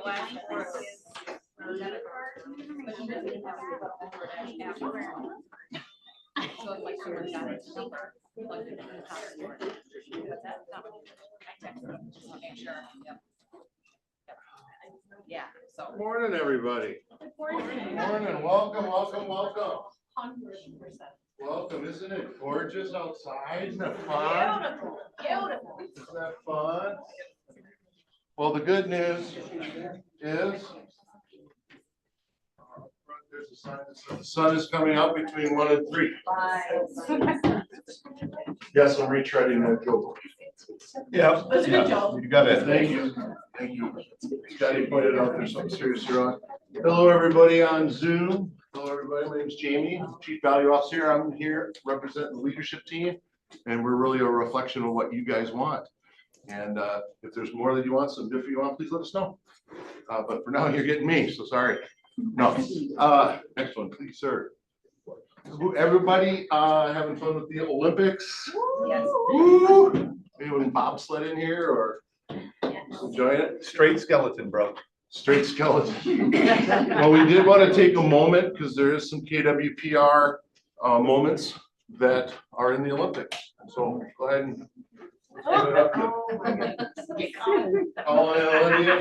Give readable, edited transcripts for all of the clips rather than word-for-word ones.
last four kids debit card, but she doesn't have a so it's like someone got his number, plugged it in the top store. But that's not what I texted them, just to make sure. Yep. Yeah, so. Good morning, everybody. Good morning. Morning. Welcome, welcome, welcome. 100%. Welcome. Isn't it gorgeous outside? Isn't that fun? Beautiful. Beautiful. Isn't that fun? Well, the good news is there's a sign that says the sun is coming up between 1 and 3. Yes, I'm retreading that joke. Yeah. That's a good job. You got it. Thank you. Thank you. Scotty pointed out there's something serious here on. Hello, everybody on Zoom. Hello, everybody. My name is Jamie, Chief Value Officer. I'm here representing the leadership team, and we're really a reflection of what you guys want. And if there's more that you want, some different you want, please let us know. But for now, you're getting me, so sorry. No. Next one, please, sir. Everybody having fun with the Olympics? Yes. Woo! Anyone bobsled in here or enjoying it? Straight skeleton, bro. Straight skeleton. Well, we did want to take a moment because there is some KWPR moments that are in the Olympics. So go ahead and give it up. All in Olivia.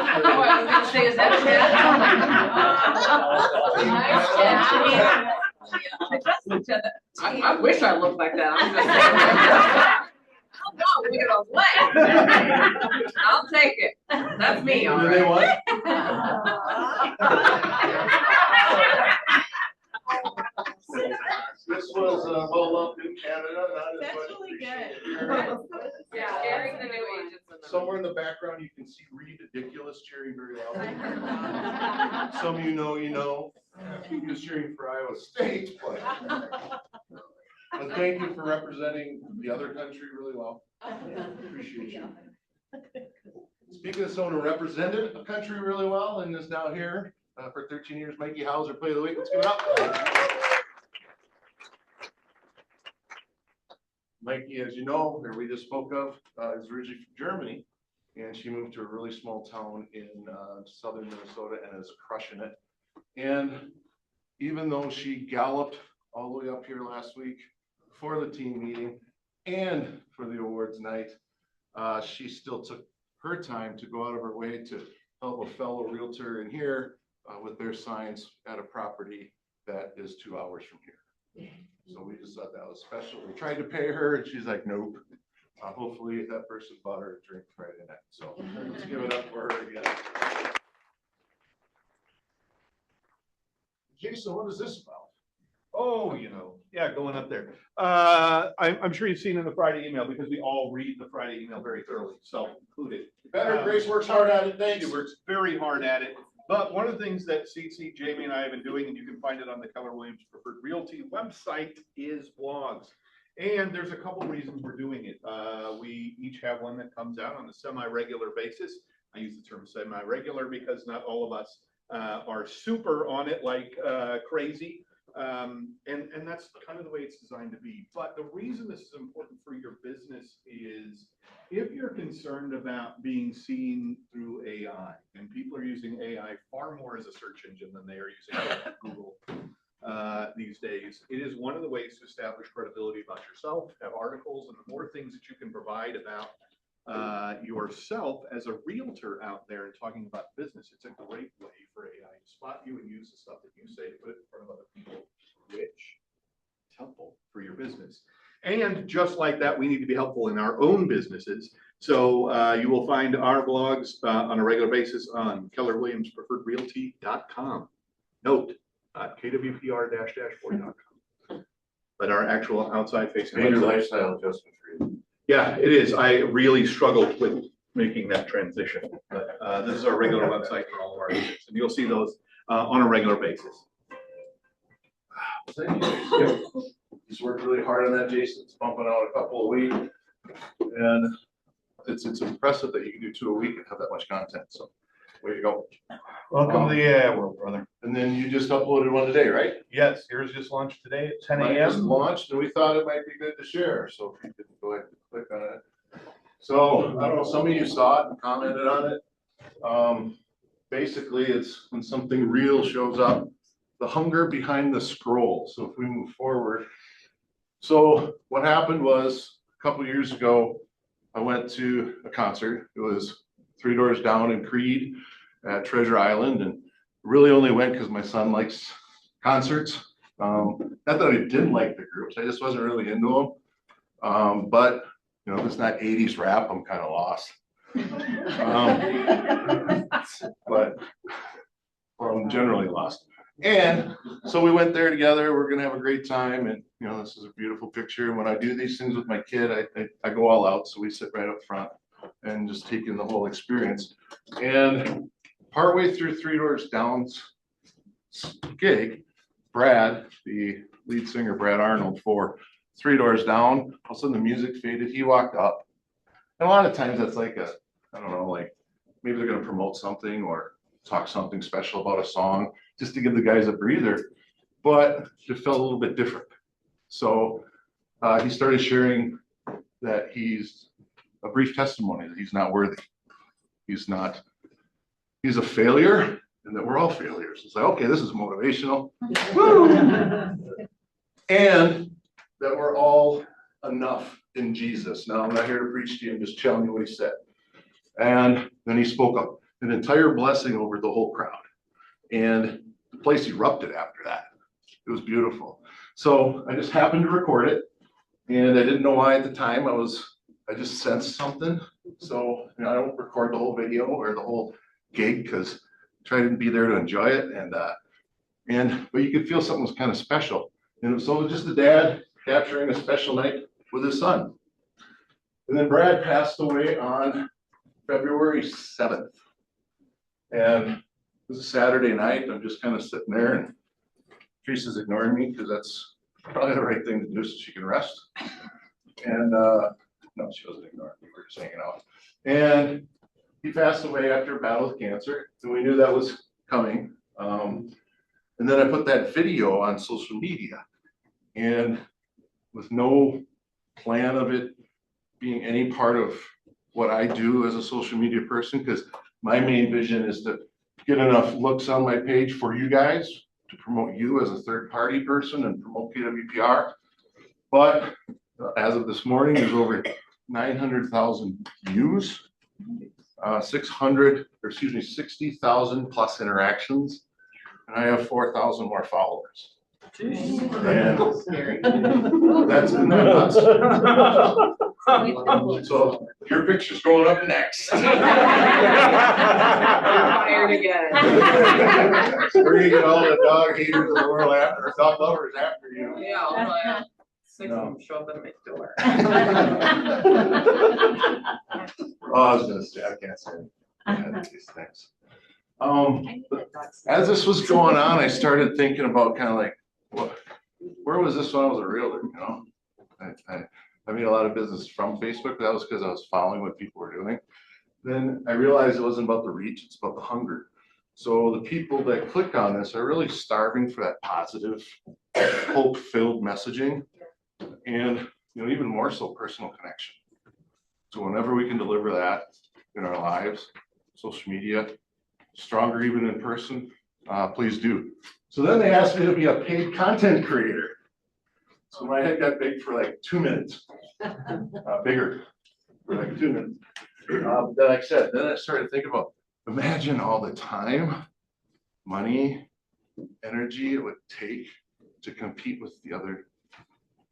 Is that I wish I looked like that. I'm just saying. Oh, look at those legs. I'll take it. That's me, all Do they right. This was well loved in Canada. That's really good. Yeah, Gary's the new agent. Somewhere in the background, you can see ridiculous cheering very loudly. Some of you know, he was cheering for Iowa State, but thank you for representing the other country really well. Appreciate you. Speaking of someone who represented a country really well and is now here for 13 years, Mikey Hauser, Play of the Week. Let's give it up. Mikey, as you know, or we just spoke of, is originally from Germany, and she moved to a really small town in southern Minnesota and is crushing it. And even though she galloped all the way up here last week for the team meeting and for the awards night, she still took her time to go out of her way to help a fellow realtor in here with their signs at a property that is 2 hours from here. So we just thought that was special. We tried to pay her and she's like, nope. Hopefully that person bought her a drink Friday night. So let's give it up for her again. Jason, what is this about? Oh, yeah, going up there. I'm sure you've seen in the Friday email because we all read the Friday email very thoroughly, self included. Better. Grace works hard at it. Thanks. She works very hard at it. But one of the things that CC, Jamie, and I have been doing, and you can find it on the Keller Williams Preferred Realty website, is blogs. And there's a couple reasons we're doing it. We each have one that comes out on a semi-regular basis. I use the term semi-regular because not all of us are super on it like crazy. And that's kind of the way it's designed to be. But the reason this is important for your business is if you're concerned about being seen through AI, and people are using AI far more as a search engine than they are using Google these days, it is one of the ways to establish credibility about yourself, have articles, and the more things that you can provide about yourself as a realtor out there and talking about business, it's a great way for AI to spot you and use the stuff that you say to put it in front of other people, which is helpful for your business. And just like that, we need to be helpful in our own businesses. So you will find our blogs on a regular basis on kellerwilliamspreferredrealty.com. Note, kwpr-4.com. But our actual outside facing Major lifestyle adjustment for you. Yeah, it is. I really struggled with making that transition. But this is our regular website for all of our agents, and you'll see those on a regular basis. Thank you. He's worked really hard on that, Jason. It's bumping out a couple a week. And it's impressive that you can do 2 a week and have that much content. So way to go. Welcome to the world, brother. And then you just uploaded one today, right? Yes, yours just launched today at 10 Mine just a.m. launched, and we thought it might be good to share. So if you could go ahead and click on it. So I don't know, some of you saw it and commented on it. basically it's when something real shows up, the hunger behind the scroll. So if we move forward. So what happened was a couple years ago, I went to a concert. It was Three Doors Down in Creed at Treasure Island, and really only went because my son likes concerts. Not that I didn't like the groups, I just wasn't really into them. But you know, if it's not 80s rap, I'm kind of lost. But I'm generally lost. And so we went there together. We're gonna have a great time, and you know, this is a beautiful picture. And when I do these things with my kid, I go all out. So we sit right up front and just take in the whole experience. And partway through Three Doors Down's gig, Brad, the lead singer, Brad Arnold for Three Doors Down, all of a sudden the music faded. He walked up, and a lot of times that's like I don't know, like maybe they're gonna promote something or talk something special about a song just to give the guys a breather, but it felt a little bit different. So he started sharing that he's a brief testimony that he's not worthy. He's a failure, and that we're all failures. It's like, okay, this is motivational. Woo! And that we're all enough in Jesus. Now, I'm not here to preach to you, I'm just telling you what he said. And then he spoke up an entire blessing over the whole crowd. And the place erupted after that. It was beautiful. So I just happened to record it, and I didn't know why at the time. I just sensed something. So you know, I don't record the whole video or the whole gig because I try to be there to enjoy it. But you could feel something was kind of special. And so it was just the dad capturing a special night with his son. And then Brad passed away on February 7th. And it was a Saturday night. I'm just kind of sitting there, and Teresa's ignoring me because that's probably the right thing to do so she can rest. And no, she wasn't ignoring me. We were just hanging out. And he passed away after a battle with cancer. And we knew that was coming. And then I put that video on social media, and with no plan of it being any part of what I do as a social media person, because my main vision is to get enough looks on my page for you guys to promote you as a third party person and promote PWPR. But as of this morning, there's over 900,000 views, 60,000 plus interactions, and I have 4,000 more followers. And that's nuts. So your picture's going up next. Fired again. We're gonna get all the dog haters in the world after, or dog lovers after you. Yeah, I'll have 6 of them show up at my door. Oh, I was gonna say, I can't say these things. As this was going on, I started thinking about kind of like, where was this when I was a realtor, you know? I made a lot of business from Facebook. That was because I was following what people were doing. Then I realized it wasn't about the reach, it's about the hunger. So the people that click on this are really starving for that positive, hope-filled messaging, and you know, even more so personal connection. So whenever we can deliver that in our lives, social media, stronger even in person, please do. So then they asked me to be a paid content creator. So my head got big for like 2 minutes, bigger for like 2 minutes. Like I said, then I started thinking about, imagine all the time, money, energy it would take to compete with the other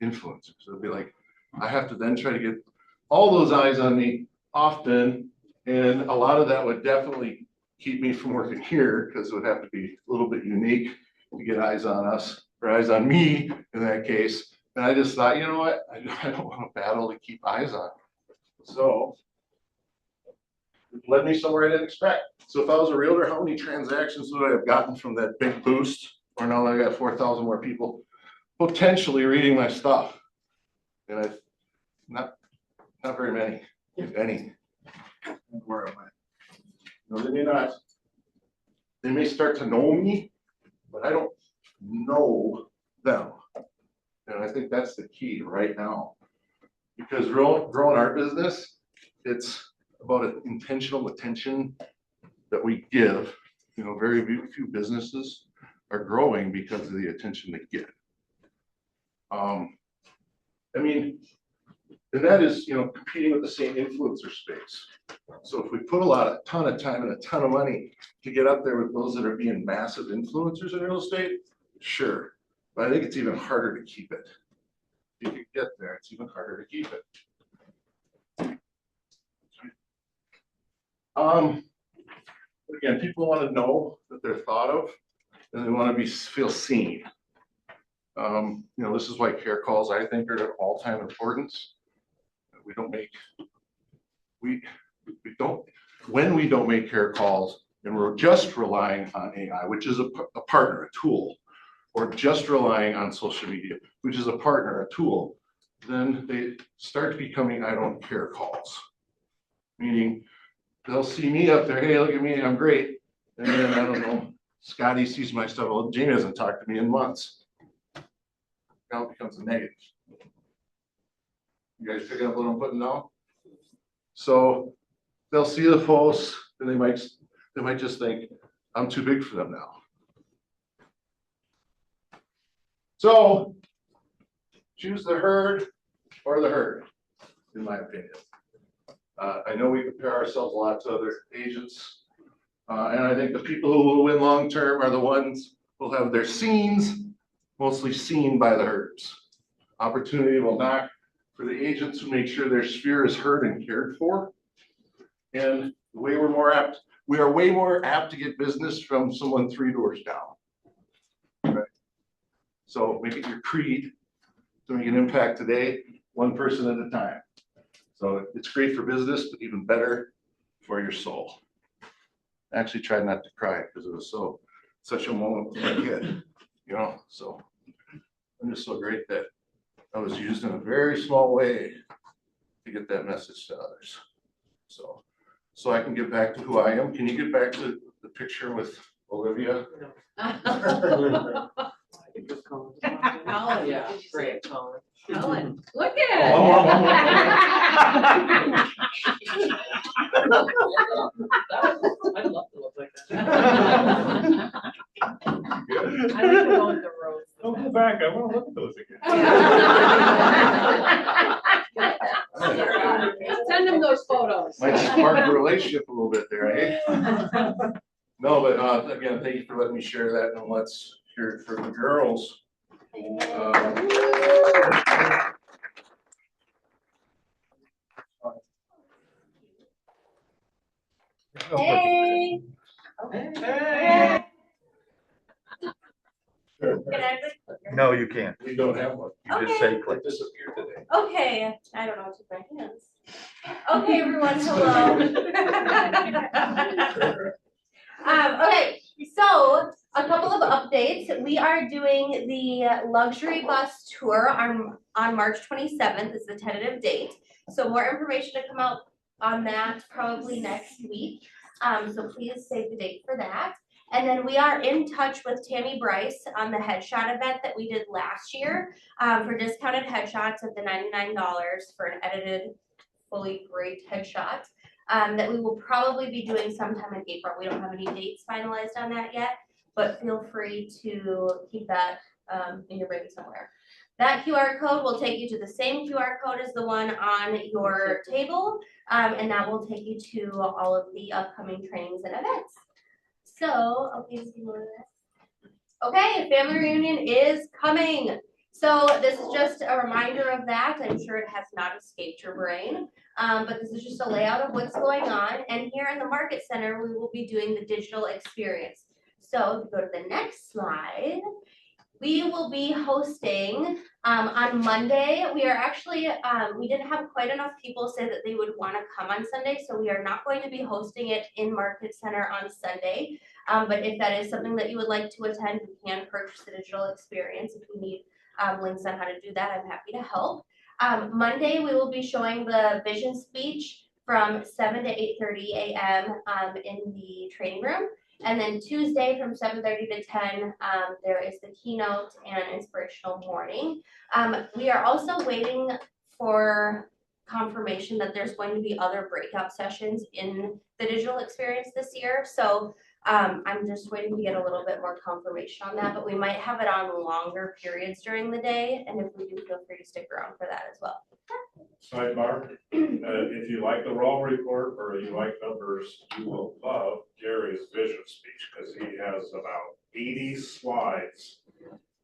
influencers. So it'd be like, I have to then try to get all those eyes on me often. And a lot of that would definitely keep me from working here because it would have to be a little bit unique to get eyes on us, or eyes on me in that case. And I just thought, you know what, I don't want to battle to keep eyes on me. So it led me somewhere I didn't expect. So if I was a realtor, how many transactions would I have gotten from that big boost? Or now I got 4,000 more people potentially reading my stuff. And I've not very many, if any. Where am I? No, they may not. They may start to know me, but I don't know them. And I think that's the key right now. Because growing our business, it's about an intentional attention that we give You know, very few businesses are growing because of the attention they get. I mean, and that is, you know, competing with the same influencer space. So if we put a ton of time and a ton of money to get up there with those that are being massive influencers in real estate, sure. But I think it's even harder to keep it. If you get there, it's even harder to keep it. Again, people want to know that they're thought of, and they want to feel seen. You know, this is why care calls, I think, are of all-time importance. When we don't make care calls and we're just relying on AI, which is a partner, a tool, or just relying on social media, which is a partner, a tool, then they start becoming I don't care calls. Meaning they'll see me up there, hey, look at me, I'm great. And then, I don't know, Scotty sees my stuff, well, Jamie hasn't talked to me in months. Now it becomes a negative. You guys picking up what I'm putting down? So they'll see the posts and they might just think, I'm too big for them now. So choose the herd or the herd, in my opinion. I know we compare ourselves a lot to other agents. And I think the people who will win long-term are the ones who will have their scenes mostly seen by the herds. Opportunity will knock for the agents who make sure their sphere is heard and cared for. And the way we are way more apt to get business from someone 3 doors down. Right? So make it your creed to make an impact today, one person at a time. So it's great for business, but even better for your soul. I actually tried not to cry because it was such a moment for my kid, you know. So I'm just so great that I was used in a very small way to get that message to others. So I can get back to who I am. Can you get back to the picture with Olivia? Colin, Yeah, great, Colin. Colin, look at One more. I'd love to look like that. Good. I like the one with the rose. Don't go back, I want to look at those again. Send them those photos. Might spark a relationship a little bit there, eh? No, but again, thank you for letting me share that, and let's hear it for the girls. Hey. Hey. No, you can't. We don't have one. You just say It click. disappeared today. Okay, I don't know what to do with my hands. Okay, everyone, hello. Okay, so a couple of updates. We are doing the luxury bus tour on March 27th is the tentative date. So more information to come out on that probably next week. So please save the date for that. And then we are in touch with Tammy Bryce on the headshot event that we did last year for discounted headshots of the $99 for an edited, fully great headshot that we will probably be doing sometime in April. We don't have any dates finalized on that yet, but feel free to keep that in your brain somewhere. That QR code will take you to the same QR code as the one on your table, and that will take you to all of the upcoming trainings and events. So, okay, just give me one of that. Okay, family reunion is coming. So this is just a reminder of that. I'm sure it has not escaped your brain, but this is just a layout of what's going on. And here in the Market Center, we will be doing the digital experience. So if you go to the next slide, we will be hosting on Monday. We are actually, we didn't have quite enough people say that they would want to come on Sunday, so we are not going to be hosting it in Market Center on Sunday. But if that is something that you would like to attend, you can purchase the digital experience. If you need links on how to do that, I'm happy to help. Monday, we will be showing the vision speech from 7 to 8:30 a.m. In the training room. And then Tuesday from 7:30 to 10, there is the keynote and inspirational morning. We are also waiting for confirmation that there's going to be other breakout sessions in the digital experience this year. So I'm just waiting to get a little bit more confirmation on that, but we might have it on longer periods during the day, and if we do, feel free to stick around for that as well. Sidebar, if you like the raw report or you like numbers, you will love Gary's vision speech, because he has about 80 slides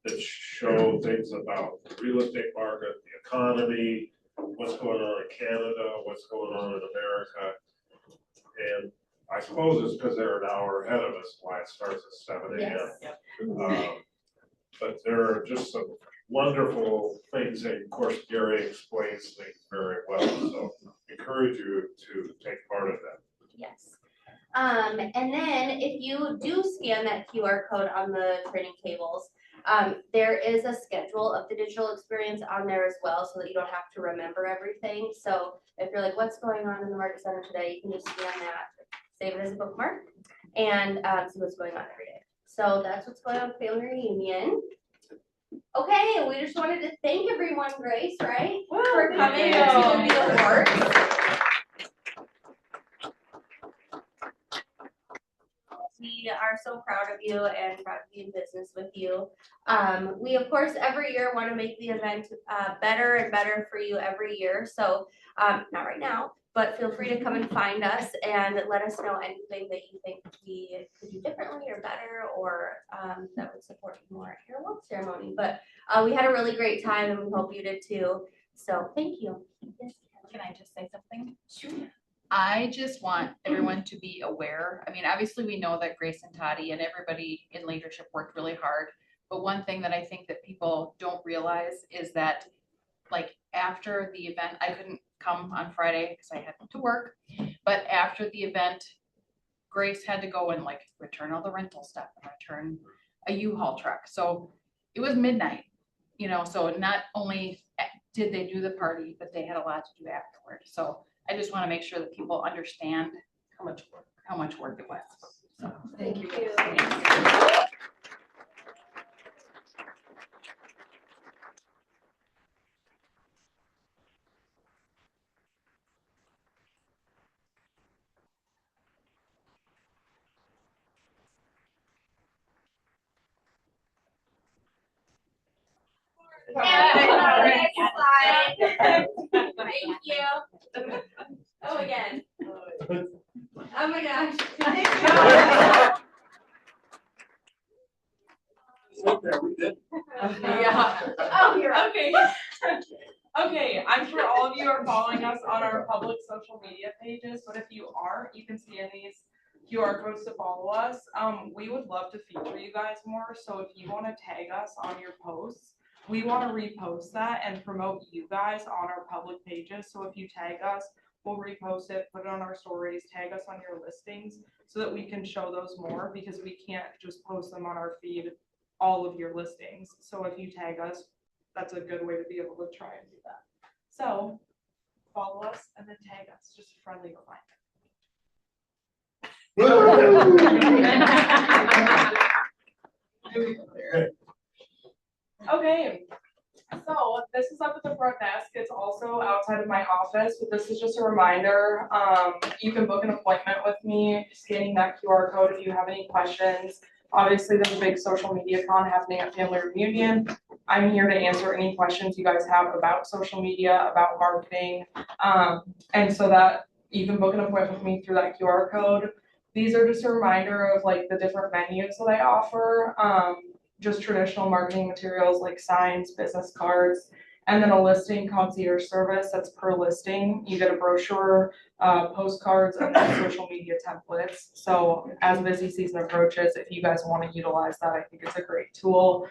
that show things about the real estate market, the economy, what's going on in Canada, what's going on in America. And I suppose it's because they're an hour ahead of us, why it starts at 7 a.m. But there are just some wonderful things, and of course Gary explains things very well, so encourage you to take part of that. Yes. And then if you do scan that QR code on the training tables, there is a schedule of the digital experience on there as well, so that you don't have to remember everything. So if you're like, what's going on in the Market Center today, you can just scan that, save it as a bookmark, and see what's going on every day. So that's what's going on with Family Reunion. Okay, we just wanted to thank everyone, Grace, right? For coming and receiving the awards. We are so proud of you and proud to be in business with you. We, of course, every year want to make the event better and better for you every year. So not right now, but feel free to come and find us and let us know anything that you think we could do differently or better, or that would support you more at your award ceremony. But we had a really great time, and we hope you did too. So thank you. Yes. Can I just say something? Sure. I just want everyone to be aware. I mean, obviously we know that Grace and Toddy and everybody in leadership worked really hard. But one thing that I think that people don't realize is that, like, after the event, I couldn't come on Friday because I had to work. But after the event, Grace had to go and like return all the rental stuff and return a U-Haul truck. So it was midnight, you know, so not only did they do the party, but they had a lot to do afterward. So I just want to make sure that people understand how much work it was. So Thank you. Thank you. Oh, again. Oh my gosh. yeah. Oh, you're up. Okay. Okay, I'm sure all of you are following us on our public social media pages, but if you aren't, you can scan these QR codes to follow us. We would love to feature you guys more, so if you want to tag us on your posts, we want to repost that and promote you guys on our public pages. So if you tag us, we'll repost it, put it on our stories, tag us on your listings so that we can show those more, because we can't just post them on our feed, all of your listings. So if you tag us, that's a good way to be able to try and do that. So follow us and then tag us, just a friendly reminder. Okay, so this is up at the front desk. It's also outside of my office, but this is just a reminder. You can book an appointment with me scanning that QR code if you have any questions. Obviously, there's a big social media con happening at Family Reunion. I'm here to answer any questions you guys have about social media, about marketing. And so that you can book an appointment with me through that QR code. These are just a reminder of like the different menus that I offer. Just traditional marketing materials like signs, business cards, and then a listing concierge service that's per listing. You get a brochure, postcards, and then social media templates. So as busy season approaches, if you guys want to utilize that, I think it's a great tool,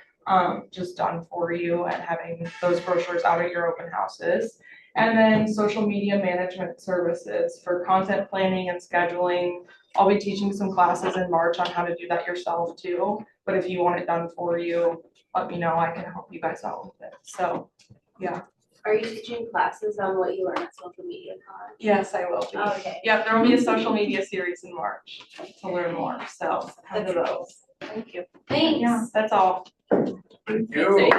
just done for you, and having those brochures out at your open houses. And then social media management services for content planning and scheduling. I'll be teaching some classes in March on how to do that yourself too. But if you want it done for you, let me know. I can help you guys out with it. So, yeah. Are you teaching classes on what you learn at social media con? Yes, I will be. Okay. Yeah, there will be a social media series in March to learn more. So, come to those. Thank you. Thanks. Yeah, that's all. Thank you.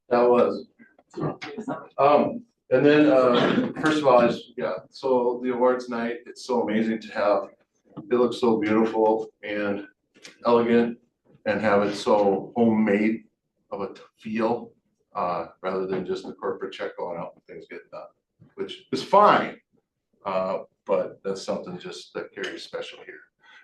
That was And then, first of all, so the awards night, it's so amazing to have, it looks so beautiful and elegant and have it so homemade of a feel, rather than just the corporate check going out and things get done, which is fine. But that's something just that carries special here.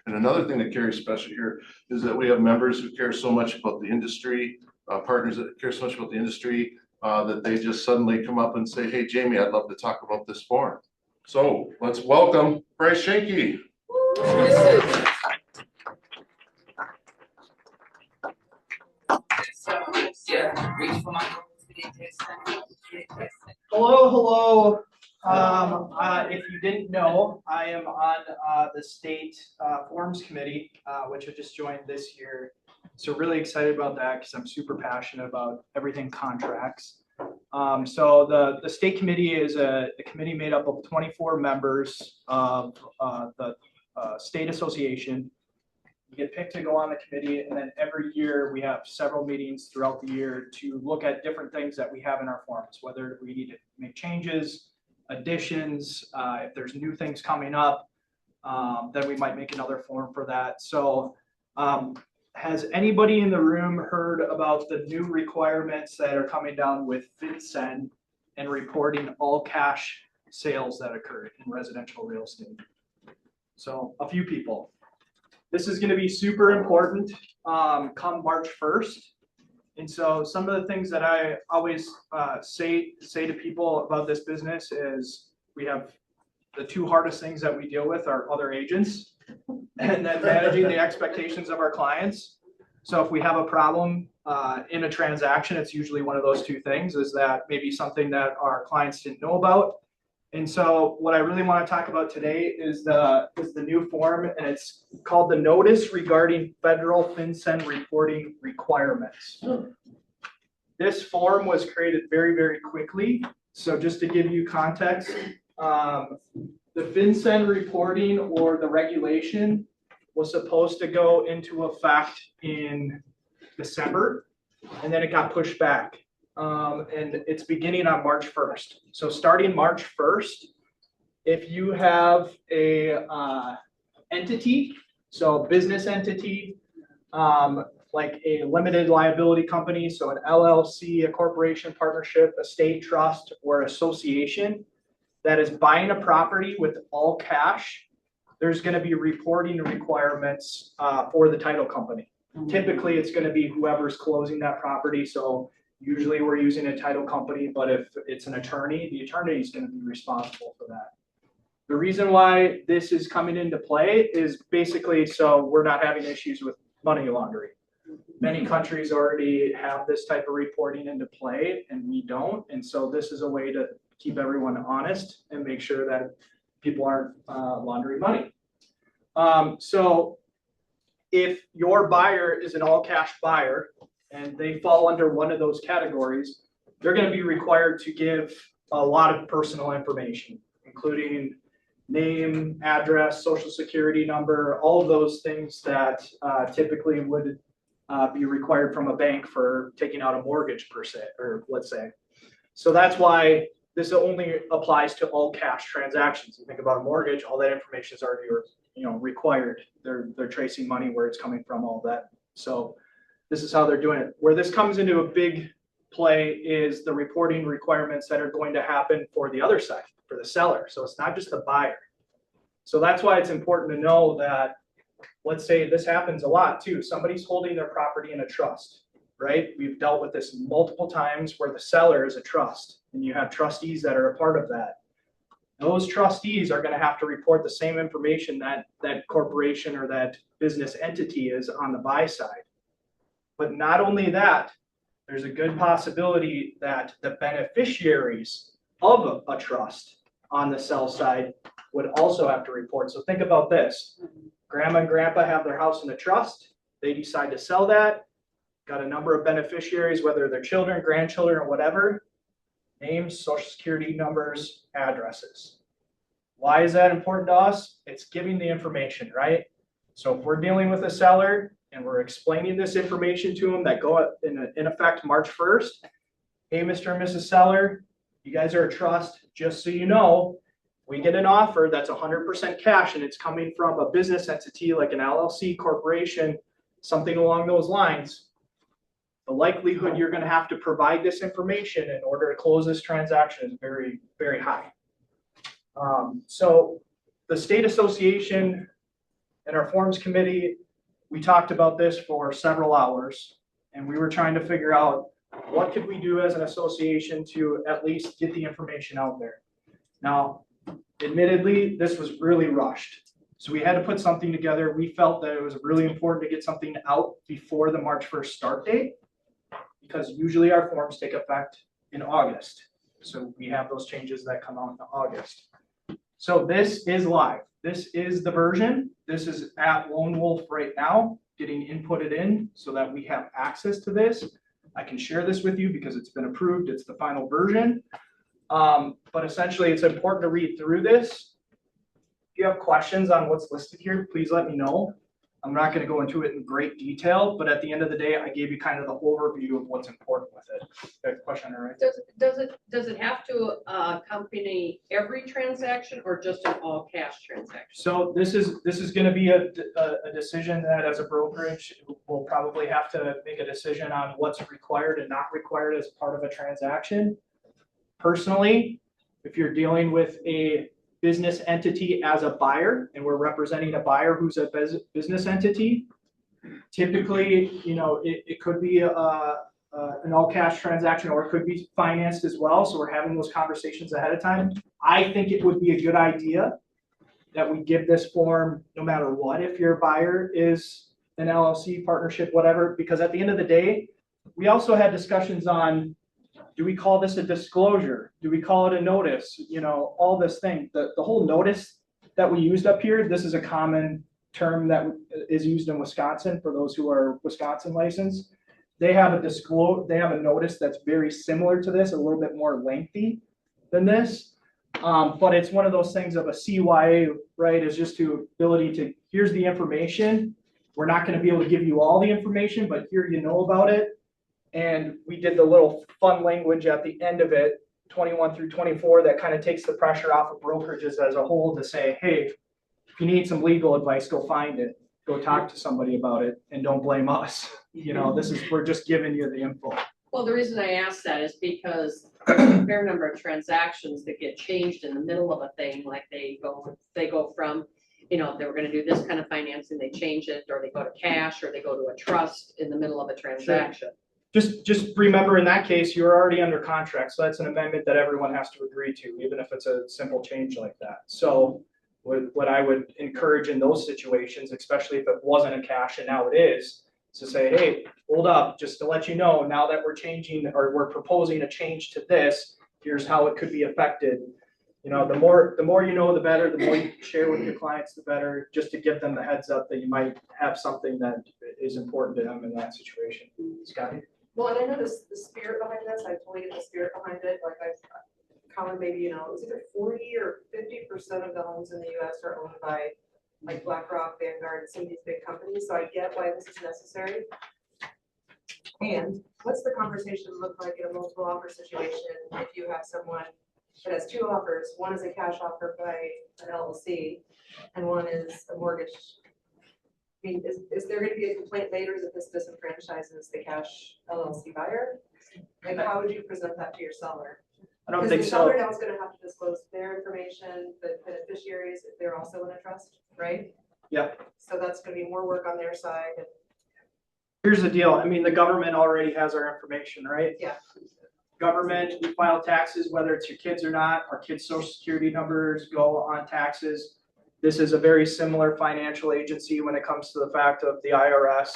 And another thing that carries special here is that we have members who care so much about the industry, partners that care so much about the industry, that they just suddenly come up and say, hey, Jamie, I'd love to talk about this forum. So let's welcome Bryce Shanky. Hello. If you didn't know, I am on the state forums committee, which I just joined this year. So really excited about that because I'm super passionate about everything contracts. So the state committee is a committee made up of 24 members of the state association. You get picked to go on the committee, and then every year we have several meetings throughout the year to look at different things that we have in our forums, whether we need to make changes, additions, if there's new things coming up, then we might make another forum for that. So has anybody in the room heard about the new requirements that are coming down with FinCEN and reporting all cash sales that occur in residential real estate? So a few people. This is going to be super important come March 1st. And so some of the things that I always say to people about this business is we have the two hardest things that we deal with are other agents and then managing the expectations of our clients. So if we have a problem in a transaction, it's usually one of those two things, is that maybe something that our clients didn't know about. And so what I really want to talk about today is the new form, and it's called the Notice Regarding Federal FinCEN Reporting Requirements. This form was created very, very quickly. So just to give you context, the FinCEN reporting or the regulation was supposed to go into effect in December, and then it got pushed back. And it's beginning on March 1st. So starting March 1st, if you have a entity, so business entity, like a limited liability company, so an LLC, a corporation, partnership, estate trust, or association that is buying a property with all cash, there's going to be reporting requirements for the title company. Typically, it's going to be whoever's closing that property. So usually we're using a title company, but if it's an attorney, the attorney is going to be responsible for that. The reason why this is coming into play is basically so we're not having issues with money laundering. Many countries already have this type of reporting into play, and we don't. And so this is a way to keep everyone honest and make sure that people aren't laundering money. So if your buyer is an all-cash buyer and they fall under one of those categories, they're going to be required to give a lot of personal information, including name, address, social security number, all of those things that typically would be required from a bank for taking out a mortgage per se, or let's say. So that's why this only applies to all cash transactions. You think about a mortgage, all that information is already required. They're tracing money, where it's coming from, all that. So this is how they're doing it. Where this comes into a big play is the reporting requirements that are going to happen for the other side, for the seller. So it's not just the buyer. So that's why it's important to know that, let's say this happens a lot too. Somebody's holding their property in a trust, right? We've dealt with this multiple times where the seller is a trust and you have trustees that are a part of that. Those trustees are going to have to report the same information that that corporation or that business entity is on the buy side. But not only that, there's a good possibility that the beneficiaries of a trust on the sell side would also have to report. So think about this. Grandma and grandpa have their house in a trust. They decide to sell that. Got a number of beneficiaries, whether they're children, grandchildren, or whatever. Names, social security numbers, addresses. Why is that important to us? It's giving the information, right? So if we're dealing with a seller and we're explaining this information to them that go in effect March 1st, hey, Mr. and Mrs. Seller, you guys are a trust, just so you know, we get an offer that's 100% cash and it's coming from a business entity like an LLC, corporation, something along those lines. The likelihood you're gonna have to provide this information in order to close this transaction is very, very high. So the state association and our forms committee, we talked about this for several hours, and we were trying to figure out what could we do as an association to at least get the information out there. Now, admittedly, this was really rushed. So we had to put something together. We felt that it was really important to get something out before the March 1st start date, because usually our forms take effect in August. So we have those changes that come out in August. So this is live. This is the version. This is at Lone Wolf right now, getting inputted in so that we have access to this. I can share this with you because it's been approved. It's the final version. But essentially, it's important to read through this. If you have questions on what's listed here, please let me know. I'm not going to go into it in great detail, but at the end of the day, I gave you kind of the overview of what's important with it. That question, all right? Does it have to accompany every transaction or just an all cash transaction? So this is going to be a decision that as a brokerage, we'll probably have to make a decision on what's required and not required as part of a transaction. Personally, if you're dealing with a business entity as a buyer, and we're representing a buyer who's a business entity, typically, you know, it could be an all cash transaction, or it could be financed as well. So we're having those conversations ahead of time. I think it would be a good idea that we give this form no matter what, if your buyer is an LLC, partnership, whatever, because at the end of the day, we also had discussions on, do we call this a disclosure? Do we call it a notice? You know, all this thing. The whole notice that we used up here, this is a common term that is used in Wisconsin for those who are Wisconsin licensed. They have a notice that's very similar to this, a little bit more lengthy than this. But it's one of those things of a CYA, right? Is just to ability to, here's the information. We're not going to be able to give you all the information, but here you know about it. And we did the little fun language at the end of it, 21 through 24, that kind of takes the pressure off of brokerages as a whole to say, hey, if you need some legal advice, go find it, go talk to somebody about it, and don't blame us. You know, we're just giving you the info. Well, the reason I ask that is because there's a fair number of transactions that get changed in the middle of a thing, like they go from, you know, they were going to do this kind of financing, they change it, or they go to cash, or they go to a trust in the middle of a transaction. Sure. Just remember, in that case, you're already under contract, so that's an amendment that everyone has to agree to, even if it's a simple change like that. So what I would encourage in those situations, especially if it wasn't a cash and now it is to say, hey, hold up, just to let you know, now that we're changing, or we're proposing a change to this, here's how it could be affected. You know, the more you know, the better. The more you share with your clients, the better, just to give them the heads up that you might have something that is important to them in that situation. Scotty? Well, and I know the spirit behind this, I totally get the spirit behind it, like I've counted maybe, you know, it's either 40 or 50% of the homes in the US are owned by like BlackRock, Vanguard, some of these big companies, so I get why this is necessary. And what's the conversation look like in a multiple offer situation if you have someone that has two offers, one is a cash offer by an LLC, and one is a mortgage? I mean, is there going to be a complaint later that this disenfranchises the cash LLC buyer? Like, how would you present that to your seller? I don't think so. Because the seller now is going to have to disclose their information, the beneficiaries, if they're also in a trust, right? Yep. So that's going to be more work on their side. Here's the deal. I mean, the government already has our information, right? Yeah. Government, we file taxes, whether it's your kids or not. Our kids' social security numbers go on taxes. This is a very similar financial agency when it comes to the fact of the IRS.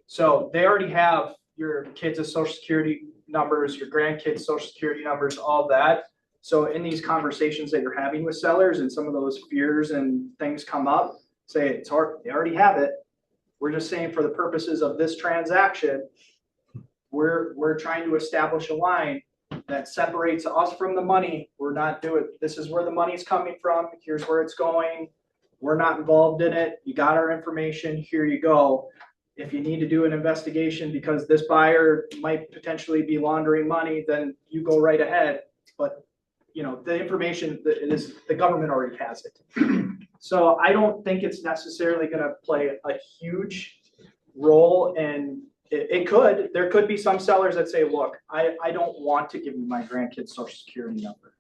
So they already have your kids' social security numbers, your grandkids' social security numbers, all that. So in these conversations that you're having with sellers and some of those fears and things come up, say it's hard, they already have it. We're just saying for the purposes of this transaction, we're trying to establish a line that separates us from the money. We're not doing, this is where the money's coming from. Here's where it's going. We're not involved in it. You got our information. Here you go. If you need to do an investigation because this buyer might potentially be laundering money, then you go right ahead. But, you know, the information that is, the government already has it. So I don't think it's necessarily going to play a huge role, and there could be some sellers that say, look, I don't want to give you my grandkid's social security number.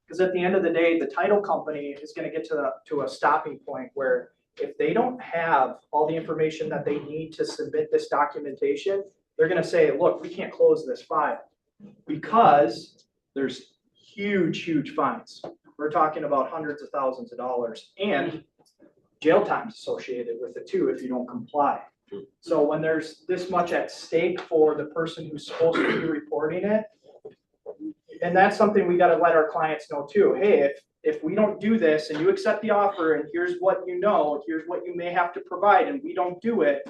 Because at the end of the day, the title company is going to get to a stopping point where if they don't have all the information that they need to submit this documentation, they're going to say, look, we can't close this file because there's huge fines. We're talking about hundreds of thousands of dollars and jail time associated with it too if you don't comply. So when there's this much at stake for the person who's supposed to be reporting it, and that's something we got to let our clients know too. Hey, if we don't do this and you accept the offer and here's what you know, here's what you may have to provide, and we don't do it,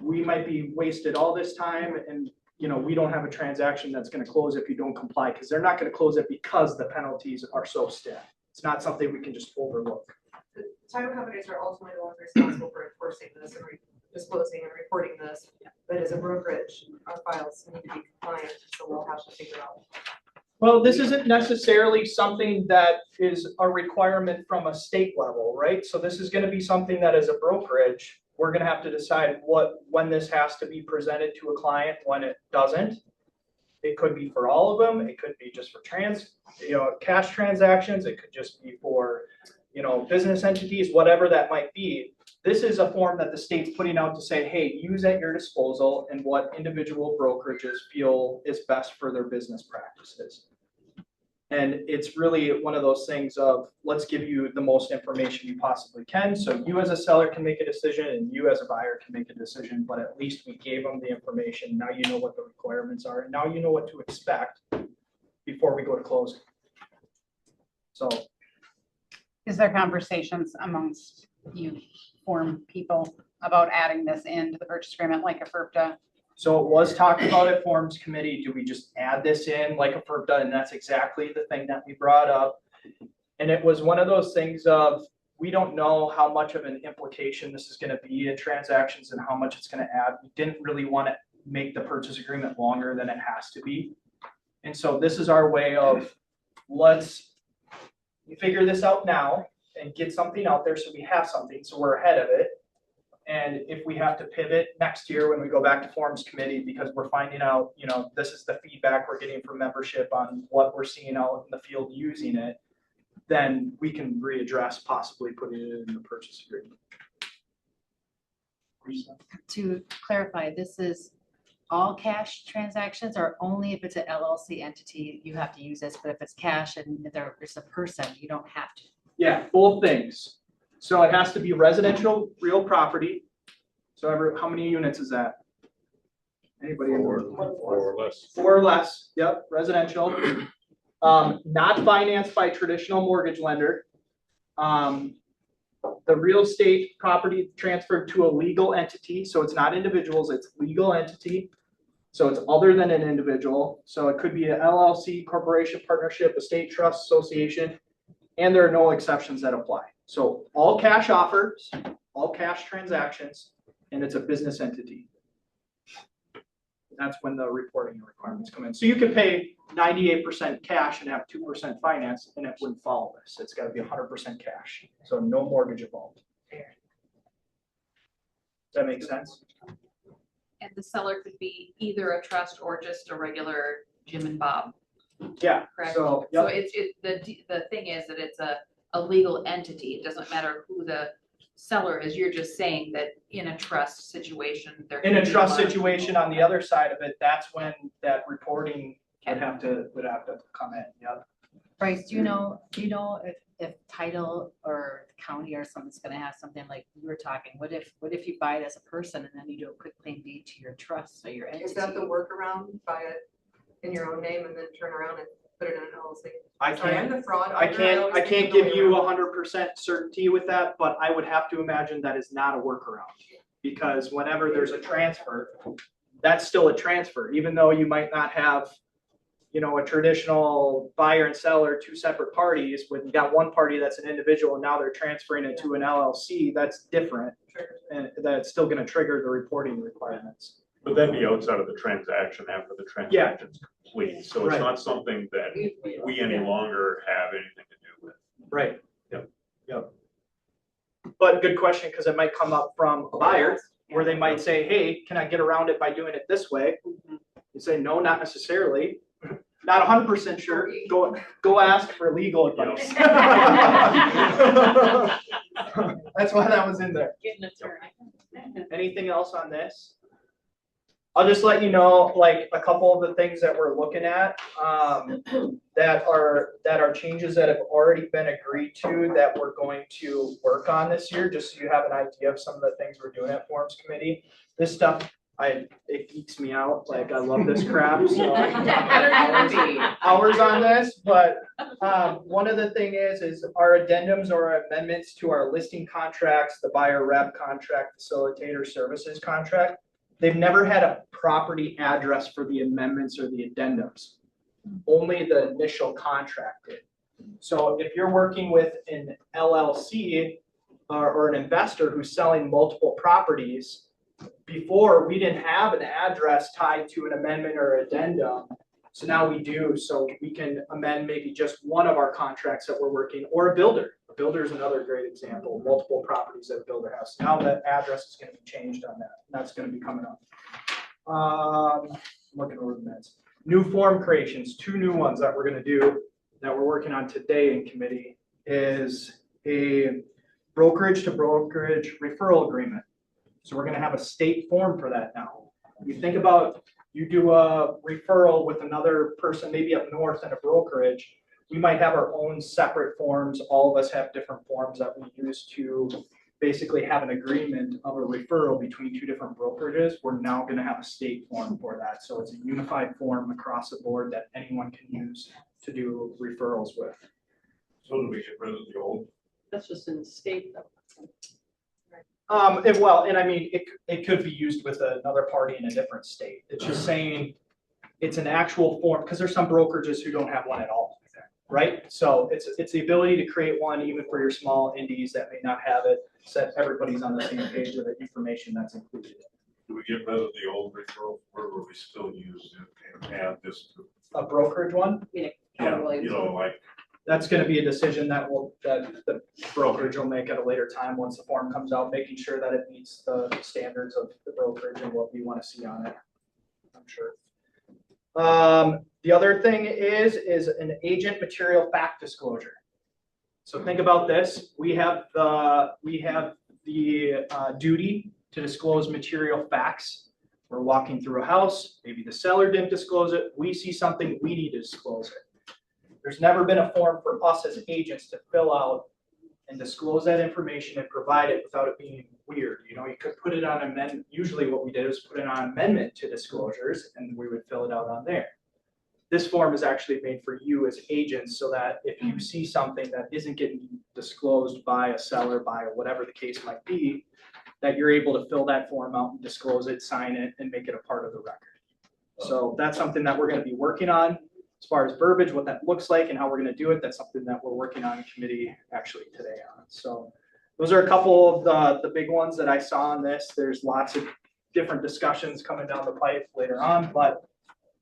we might be wasted all this time, and you know, we don't have a transaction that's going to close if you don't comply, because they're not going to close it because the penalties are so stiff. It's not something we can just overlook. The title companies are ultimately the ones responsible for enforcing this and disclosing and reporting this. But as a brokerage, our files need to be compliant, so we'll have to figure out. Well, this isn't necessarily something that is a requirement from a state level, right? So this is going to be something that as a brokerage, we're going to have to decide when this has to be presented to a client, when it doesn't. It could be for all of them. It could be just for cash transactions. It could just be for, business entities, whatever that might be. This is a form that the state's putting out to say, hey, use at your disposal and what individual brokerages feel is best for their business practices. And it's really one of those things of, let's give you the most information you possibly can. So you as a seller can make a decision and you as a buyer can make a decision, but at least we gave them the information. Now you know what the requirements are, and now you know what to expect before we go to closing. So. Is there conversations amongst you form people about adding this into the purchase agreement like a FERPTA? So it was talked about at Forms Committee. Do we just add this in like a FERPTA? And that's exactly the thing that we brought up. And it was one of those things of, we don't know how much of an implication this is going to be in transactions and how much it's going to add. We didn't really want to make the purchase agreement longer than it has to be. And so this is our way of, let's figure this out now and get something out there so we have something, so we're ahead of it. And if we have to pivot next year when we go back to Forms Committee because we're finding out, this is the feedback we're getting from membership on what we're seeing out in the field using it, then we can readdress possibly putting it in the purchase agreement. To clarify, this is all cash transactions, or only if it's an LLC entity you have to use this, but if it's cash and there's a person, you don't have to? Yeah, both things. So it has to be residential real property. So how many units is that? Anybody? Four or less. 4 or less. Yep, residential. Not financed by traditional mortgage lender. The real estate property transferred to a legal entity. So it's not individuals, it's legal entity. So it's other than an individual. So it could be an LLC, corporation, partnership, estate trust, association, and there are no exceptions that apply. So all cash offers, all cash transactions, and it's a business entity. That's when the reporting requirements come in. So you can pay 98% cash and have 2% finance, and it wouldn't follow this. It's got to be 100% cash. So no mortgage involved. Does that make sense? And the seller could be either a trust or just a regular Jim and Bob. Yeah. Correct. So, So yep. the thing is that it's a legal entity. It doesn't matter who the seller is. You're just saying that in a trust situation, there In could a be trust lot of situation people. on the other side of it, that's when that reporting would have to come in. Yep. Bryce, do you know if title or the county or something's gonna have something like you were talking? What if you buy it as a person and then you do a quick claim deed to your trust or your entity? Is that the workaround? Buy it in your own name and then turn around and put it in an LLC? I Sorry, I'm can't. the fraud. I auditor. can't always think give the way you around. 100% certainty with that, but I would have to imagine that is not a workaround. Because whenever there's a transfer, that's still a transfer, even though you might not have, you know, a traditional buyer and seller, two separate parties, when you got one party that's an individual and now they're transferring it to an LLC, that's different. And that's still gonna trigger the reporting requirements. But then be outside of the transaction after the transaction's complete, so it's Right. not something that we any longer have anything to do with. Right. Yep. Yep. But good question, because it might come up from a buyer where they might say, hey, can I get around it by doing it this way? You say, no, not necessarily. Not 100% sure. Go ask for legal advice. That's why that was in there. Get an attorney. Anything else on this? I'll just let you know, like, a couple of the things that we're looking at, that are changes that have already been agreed to that we're going to work on this year, just so you have an idea of some of the things we're doing at Forms Committee. This stuff, it geeks me out, like, I love this crap, so hours on this, but, one of the thing is our addendums or amendments to our listing contracts, the buyer rep contract, facilitator services contract. They've never had a property address for the amendments or the addendums. Only the initial contract did. So if you're working with an LLC or an investor who's selling multiple properties, before we didn't have an address tied to an amendment or addendum. So now we do, so we can amend maybe just one of our contracts that we're working, or a builder. A builder is another great example, multiple properties that a builder has. Now that address is going to be changed on that. That's going to be coming up. I'm looking over the minutes. New form creations, 2 new ones that we're going to do that we're working on today in committee is a brokerage to brokerage referral agreement. So we're going to have a state form for that now. You think about, you do a referral with another person, maybe up north in a brokerage, we might have our own separate forms. All of us have different forms that we use to basically have an agreement of a referral between 2 different brokerages. We're now going to have a state form for that. So it's a unified form across the board that anyone can use to do referrals with. So do we get rid of the old? That's just in the state though. And I mean, it could be used with another party in a different state. It's just saying it's an actual form, because there's some brokerages who don't have one at all, right? So it's the ability to create one even for your small indies that may not have it, so that everybody's on the same page with the information that's included. Do we get rid of the old referral, or will we still use it and add this to? A brokerage one, Yeah, you know, like, that's going to be a decision that the brokerage will make at a later time once the form comes out, making sure that it meets the standards of the brokerage and what we want to see on it. I'm sure. The other thing is an agent material fact disclosure. So think about this. We have the duty to disclose material facts. We're walking through a house. Maybe the seller didn't disclose it. We see something, we need to disclose it. There's never been a form for us as agents to fill out and disclose that information and provide it without it being weird. You know, you could put it on amendment. Usually what we did is put it on amendment to disclosures and we would fill it out on there. This form is actually made for you as agents so that if you see something that isn't getting disclosed by a seller, by whatever the case might be, that you're able to fill that form out and disclose it, sign it, and make it a part of the record. So that's something that we're going to be working on. As far as verbiage, what that looks like and how we're going to do it, that's something that we're working on in committee actually today on. So those are a couple of the big ones that I saw on this. There's lots of different discussions coming down the pipe later on, but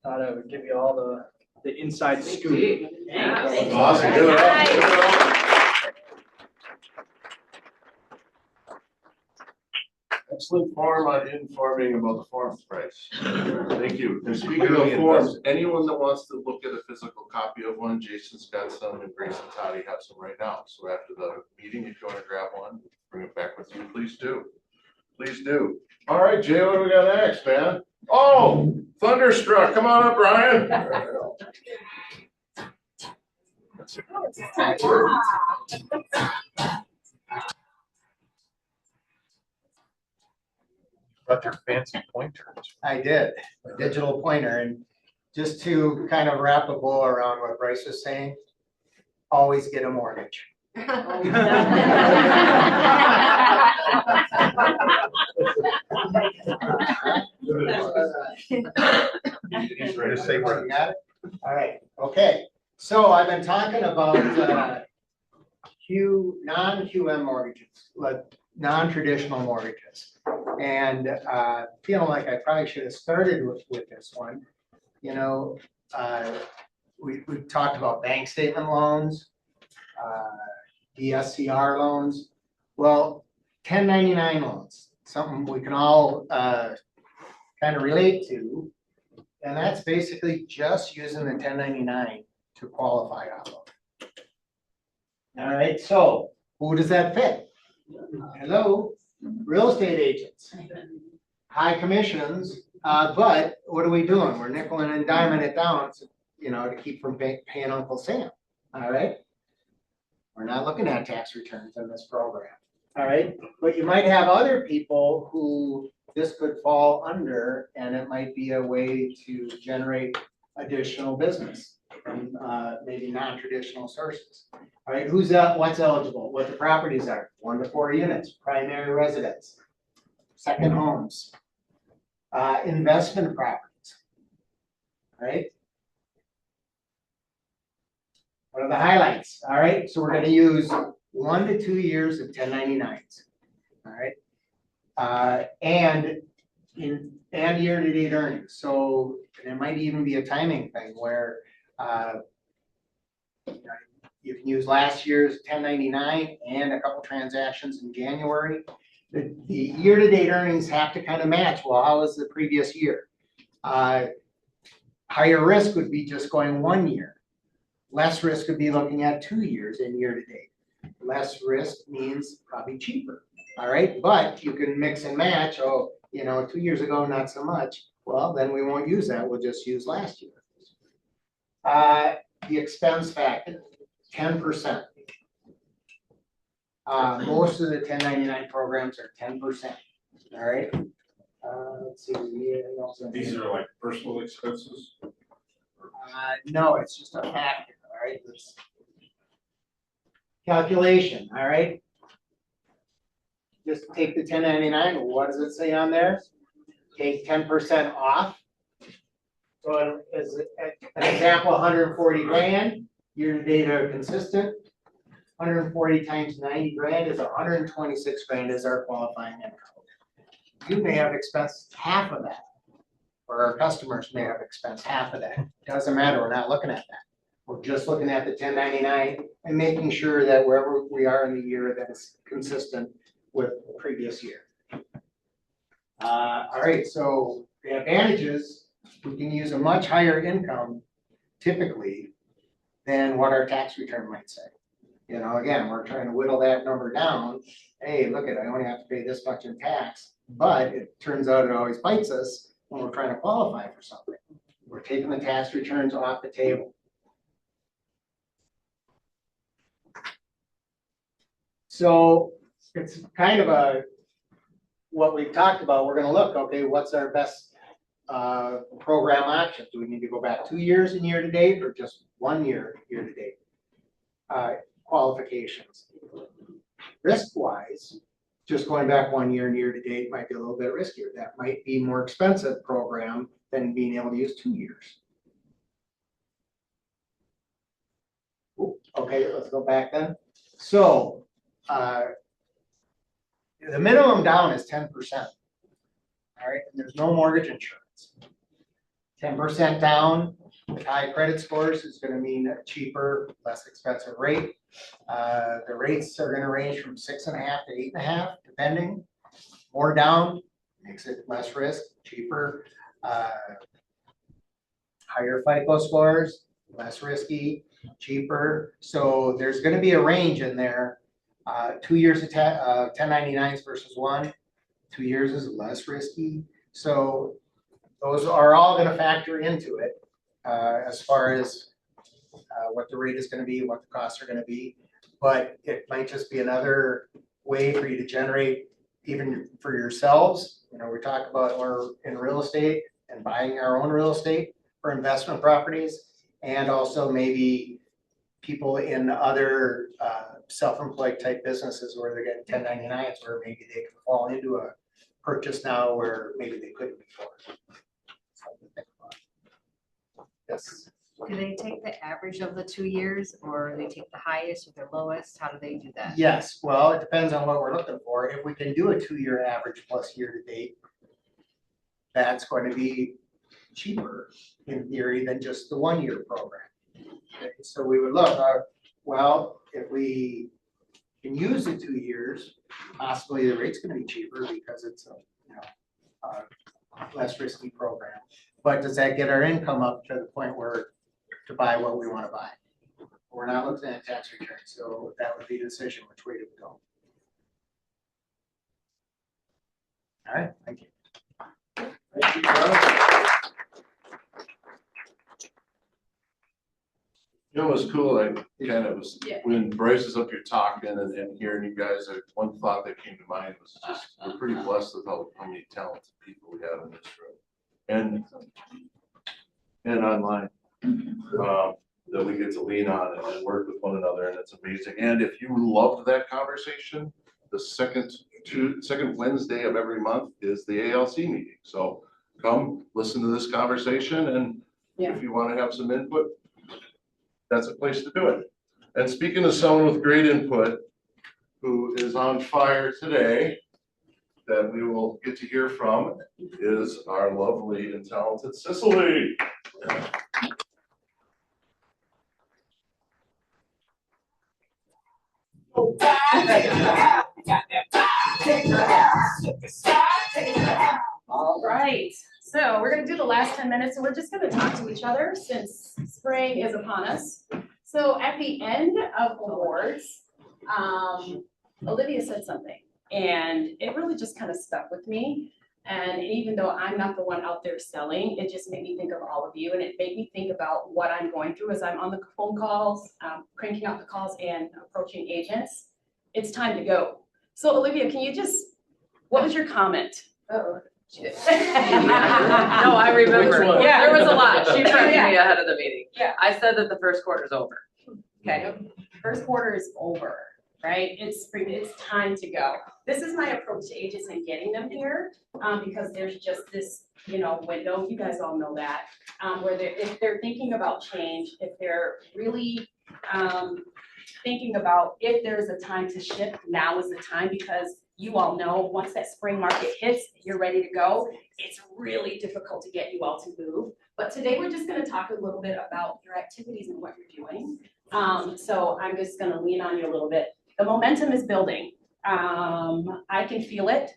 thought I would give you all the inside scoop. Awesome. Give it up. Give it up. Excellent form on informing about the form price. Thank you. And speaking of forms, anyone that wants to look at a physical copy of one, Jason's got some, and Grace and Toddy have some right now. So after the meeting, if you want to grab one, bring it back with you, please do. Please do. All right, Jay, what do we got next, man? Oh, Thunderstruck. Come on up, Brian. Got your fancy pointers. I did, a digital pointer, and just to kind of wrap a bow around what Bryce was saying, always get a mortgage. He's ready to say, You got it? All right, okay. So I've been talking about non-QM mortgages, like non-traditional mortgages. And feeling like I probably should have started with this one. You know, we've talked about bank statement loans, DSCR loans. Well, 1099 loans, something we can all kind of relate to. And that's basically just using the 1099 to qualify off of. All right, so who does that fit? Hello, real estate agents. High commissions, but what are we doing? We're nickeling and diming it down, you know, to keep from paying Uncle Sam. All right. We're not looking at tax returns in this program. All right, but you might have other people who this could fall under, and it might be a way to generate additional business from maybe non-traditional sources. All right, what's eligible? What the properties are: 1 to 4 units, primary residence, second homes, investment properties. All right. What are the highlights? All right, so we're going to use 1 to 2 years of 1099s. All right, and year-to-date earnings. So it might even be a timing thing where you can use last year's 1099 and a couple transactions in January. The year-to-date earnings have to kind of match. Well, how was the previous year? Higher risk would be just going 1 year. Less risk would be looking at 2 years in year-to-date. Less risk means probably cheaper. All right, but you can mix and match. Oh, you know, 2 years ago, not so much. Well, then we won't use that. We'll just use last year. The expense factor, 10%. Most of the 1099 programs are 10%. All right. Let's see. These are like personal expenses? No, it's just a factor. All right. Let's calculation. All right. Just take the 1099. What does it say on there? Take 10% off. So as an example, 140 grand, year to date are consistent. 140 times 90 grand is 126 grand is our qualifying income. You may have expensed half of that, or our customers may have expensed half of that. Doesn't matter, we're not looking at that. We're just looking at the 1099 and making sure that wherever we are in the year that it's consistent with the previous year. All right, so the advantages, we can use a much higher income typically than what our tax return might say. You know, again, we're trying to whittle that number down. Hey, look at it, I only have to pay this much in tax, but it turns out it always bites us when we're trying to qualify for something. We're taking the tax returns off the table. So it's kind of what we've talked about. We're going to look, okay, what's our best program option? Do we need to go back 2 years in year to date or just 1 year year to date? Qualifications. Risk wise, just going back 1 year and year to date might be a little bit riskier. That might be more expensive program than being able to use 2 years. Ooh, okay, let's go back then. So the minimum down is 10%. All right, and there's no mortgage insurance. 10% down with high credit scores is going to mean a cheaper, less expensive rate. The rates are going to range from 6.5 to 8.5, depending. More down makes it less risk, cheaper. Higher FICO scores, less risky, cheaper. So there's going to be a range in there. 2 years of 1099s versus 1. 2 years is less risky. So those are all going to factor into it as far as what the rate is going to be, what the costs are going to be. But it might just be another way for you to generate, even for yourselves. You know, we talk about we're in real estate and buying our own real estate for investment properties, and also maybe people in other self-employed type businesses where they're getting 1099s, where maybe they can fall into a purchase now where maybe they couldn't before. Yes. Do they take the average of the 2 years, or they take the highest or the lowest? How do they do that? Yes, well, it depends on what we're looking for. If we can do a 2-year average plus year to date, that's going to be cheaper in theory than just the 1-year program. Okay, so we would look, well, if we can use the 2 years, possibly the rate's gonna be cheaper because it's a, less risky program. But does that get our income up to the point where to buy what we wanna buy? We're not looking at tax returns, so that would be a decision which way to go. All right, thank you. Thank you, John. You know, it was cool, I kind of was, when Bryce is up here talking and hearing you guys, one thought that came to mind was just, we're pretty blessed with how many talented people we have in this room. And online, that we get to lean on and work with one another, and it's amazing. And if you loved that conversation, the second Wednesday of every month is the ALC meeting. So come listen to this conversation, and if you want to have some input, that's a place to do it. And speaking of someone with great input, who is on fire today, that we will get to hear from, is our lovely and talented Cicely. All right, so we're gonna do the last 10 minutes, and we're just gonna talk to each other since spring is upon us. So at the end of awards, Olivia said something, and it really just kind of stuck with me. And even though I'm not the one out there selling, it just made me think of all of you, and it made me think about what I'm going through as I'm on the phone calls, cranking out the calls and approaching agents. It's time to go. So Olivia, can you what was your comment? No, I remember. Yeah. There was a lot. She prepped Yeah. me ahead of the meeting. Yeah. I said that the first quarter's over. Okay, first quarter is over, right? It's spring, it's time to go. This is my approach to agents and getting them here, because there's just this, window, you guys all know that, where if they're thinking about change, if they're really, thinking about if there's a time to shift, now is the time, because you all know, once that spring market hits, you're ready to go. It's really difficult to get you all to move. But today we're just gonna talk a little bit about your activities and what you're doing. So I'm just gonna lean on you a little bit. The momentum is building. I can feel it.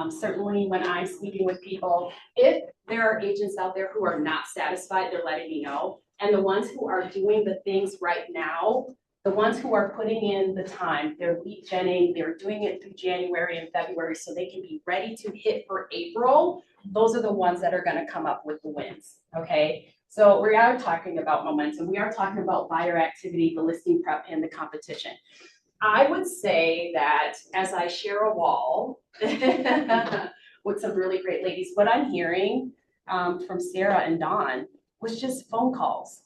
Certainly when I'm speaking with people, if there are agents out there who are not satisfied, they're letting me know. And the ones who are doing the things right now, the ones who are putting in the time, they're lead genning, they're doing it through January and February so they can be ready to hit for April. Those are the ones that are gonna come up with the wins, okay? So we are talking about momentum. We are talking about buyer activity, the listing prep, and the competition. I would say that as I share a wall with some really great ladies, what I'm hearing from Sarah and Dawn was just phone calls,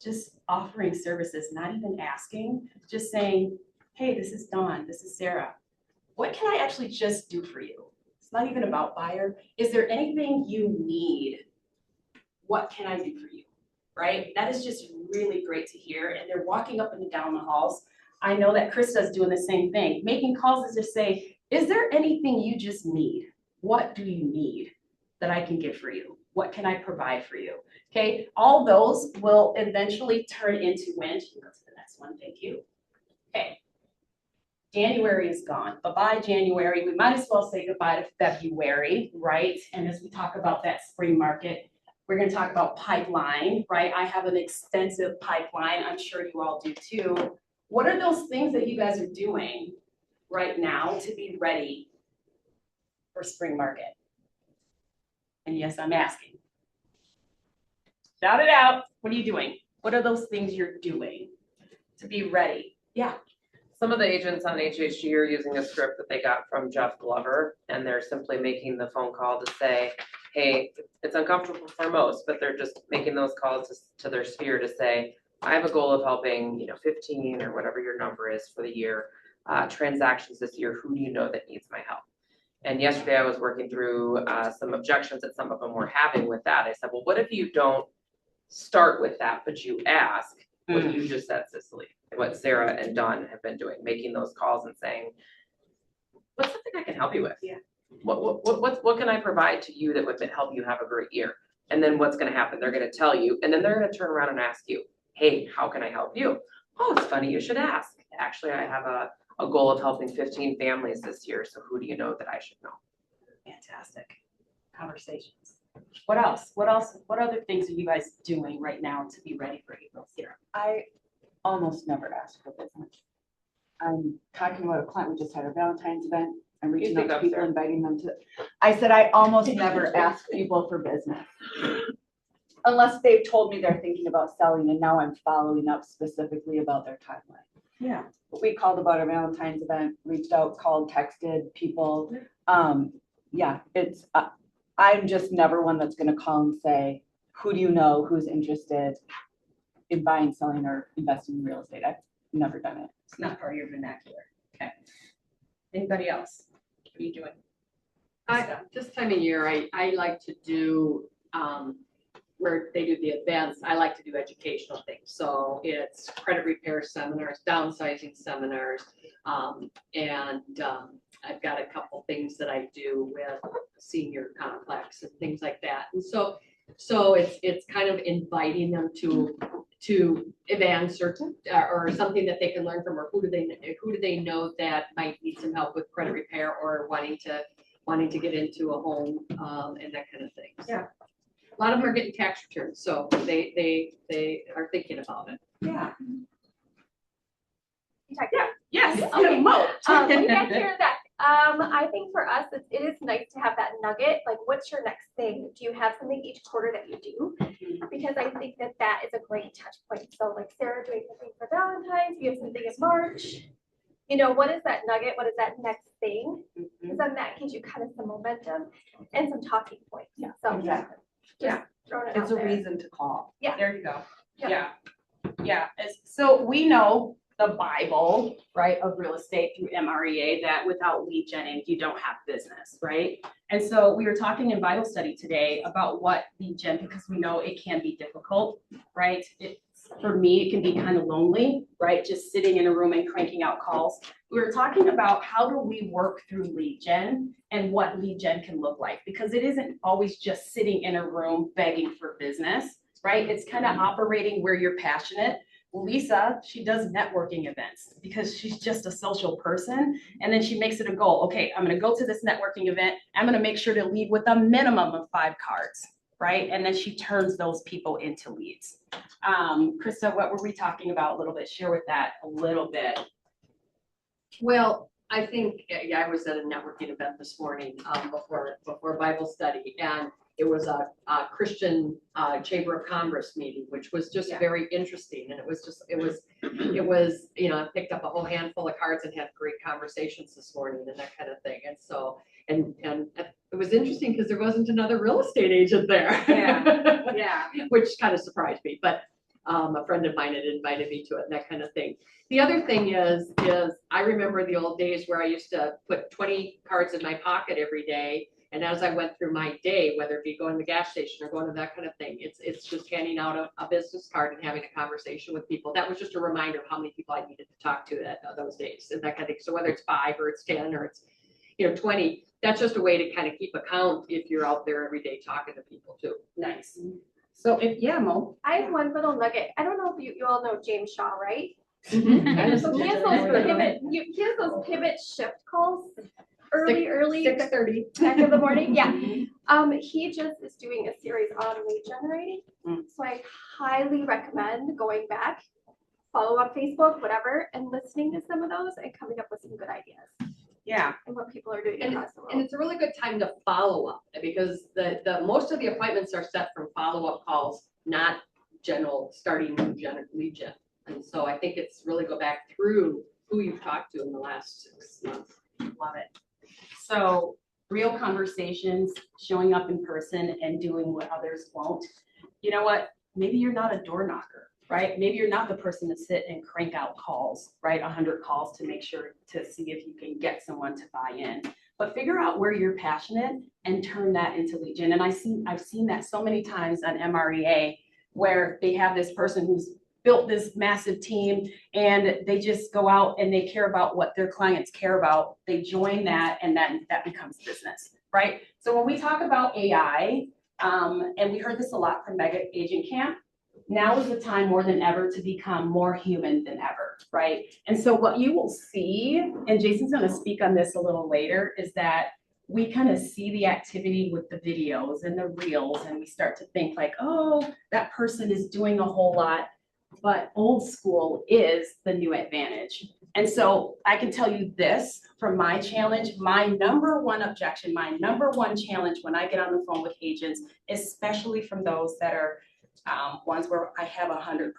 just offering services, not even asking, just saying, hey, this is Dawn, this is Sarah. What can I actually just do for you? It's not even about buyer. Is there anything you need? What can I do for you, right? That is just really great to hear. And they're walking up and down the halls. I know that Krista's doing the same thing. Making calls is just say, is there anything you just need? What do you need that I can get for you? What can I provide for you? Okay, all those will eventually turn into wins. You can go to the next one, thank you. Okay, January is gone. Bye-bye January. We might as well say goodbye to February, right? And as we talk about that spring market, we're gonna talk about pipeline, right? I have an extensive pipeline. I'm sure you all do too. What are those things that you guys are doing right now to be ready for spring market? And yes, I'm asking. Shout it out. What are you doing? What are those things you're doing to be ready? Yeah. Some of the agents on HHG are using a script that they got from Jeff Glover, and they're simply making the phone call to say, hey, it's uncomfortable for most, but they're just making those calls to their sphere to say, I have a goal of helping, 15 or whatever your number is for the year, transactions this year. Who do you know that needs my help? And yesterday I was working through some objections that some of them were having with that. I said, well, what if you don't start with that, but you ask what you just said, Cicely, what Sarah and Dawn have been doing, making those calls and saying, what's something I can help you with? Yeah. What can I provide to you that would help you have a great year? And then what's gonna happen? They're gonna tell you, and then they're gonna turn around and ask you, hey, how can I help you? Oh, it's funny you should ask. Actually, I have a goal of helping 15 families this year, so who do you know that I should know? Fantastic conversations. What else? What other things are you guys doing right now to be ready for April? Sarah? I almost never ask for business. I'm talking about a client, we just had a Valentine's event. I'm reaching out to people, inviting them to, I said, I almost never ask people for business. Unless they've told me they're thinking about selling, and now I'm following up specifically about their timeline. Yeah. We called about our Valentine's event, reached out, called, texted people. Yeah, it's, I'm just never one that's gonna call and say, who do you know who's interested in buying, selling, or investing in real estate? I've never done it. It's not part of your vernacular. Okay. Anybody else? What are you doing? This time of year, I like to do, where they do the events, I like to do educational things. So it's credit repair seminars, downsizing seminars, and I've got a couple things that I do with senior complex and things like that. And so it's kind of inviting them to events or something that they can learn from, or who do they know that might need some help with credit repair or wanting to get into a home, and that kind of thing. Yeah. A lot of them are getting tax returns, so they are thinking about it. Yeah. Yes. Okay. We got here that. I think for us, it is nice to have that nugget. Like, what's your next thing? Do you have something each quarter that you do? Because I think that is a great touch point. So, like Sarah doing something for Valentine's, you have something in March. You know, what is that nugget? What is that next thing? Because then that gives you kind of some momentum and some talking points. Yeah, So exactly. just throwing it It's out a there. reason to call. Yeah. There you go. Yeah. Yeah. So we know the Bible, right, of real estate through MREA, that without lead genning, you don't have business, right? And so we were talking in Bible study today about what lead gen, because we know it can be difficult, right? For me, it can be kind of lonely, right? Just sitting in a room and cranking out calls. We were talking about how do we work through lead gen and what lead gen can look like, because it isn't always just sitting in a room begging for business, right? It's kind of operating where you're passionate. Lisa, she does networking events because she's just a social person. And then she makes it a goal. Okay, I'm going to go to this networking event. I'm going to make sure to leave with a minimum of 5 cards, right? And then she turns those people into leads. Krista, what were we talking about a little bit? Share with that a little bit. Well, I think, yeah, I was at a networking event this morning before Bible study, and it was a Christian Chamber of Commerce meeting, which was just very interesting. And it was, you know, I picked up a whole handful of cards and had great conversations this morning and that kind of thing. And so, and it was interesting because there wasn't another real estate agent there. Yeah. Which kind of surprised me, but a friend of mine had invited me to it and that kind of thing. The other thing is I remember the old days where I used to put 20 cards in my pocket every day. And as I went through my day, whether it be going to the gas station or going to that kind of thing, it's just handing out a business card and having a conversation with people. That was just a reminder of how many people I needed to talk to those days and that kind of thing. So whether it's 5 or it's 10 or it's 20, that's just a way to kind of keep account if you're out there every day talking to people too. Nice. So Mo. I have one little nugget. I don't know if you all know James Shaw, right? So he has those pivot shift calls early 6:30 back in the morning. Yeah. He just is doing a series on lead generating. So I highly recommend going back, follow up Facebook, whatever, and listening to some of those and coming up with some good ideas. Yeah. And what people are doing across the world. And it's a really good time to follow up because the most of the appointments are set from follow-up calls, not general starting lead gen. And so I think it's really go back through who you've talked to in the last 6 months. Love it. So real conversations, showing up in person and doing what others won't. You know what? Maybe you're not a door knocker, right? Maybe you're not the person to sit and crank out calls, right? 100 calls to make sure to see if you can get someone to buy in. But figure out where you're passionate and turn that into lead gen. And I've seen that so many times on MREA where they have this person who's built this massive team and they just go out and they care about what their clients care about. They join that and that becomes business, right? So when we talk about AI, and we heard this a lot from Mega Agent Camp, now is the time more than ever to become more human than ever, right? And so what you will see, and Jason's gonna speak on this a little later, is that we kind of see the activity with the videos and the reels, and we start to think like, oh, that person is doing a whole lot, but old school is the new advantage. And so I can tell you this from my challenge, my number one objection, my number one challenge when I get on the phone with agents, especially from those that are ones where I have 100%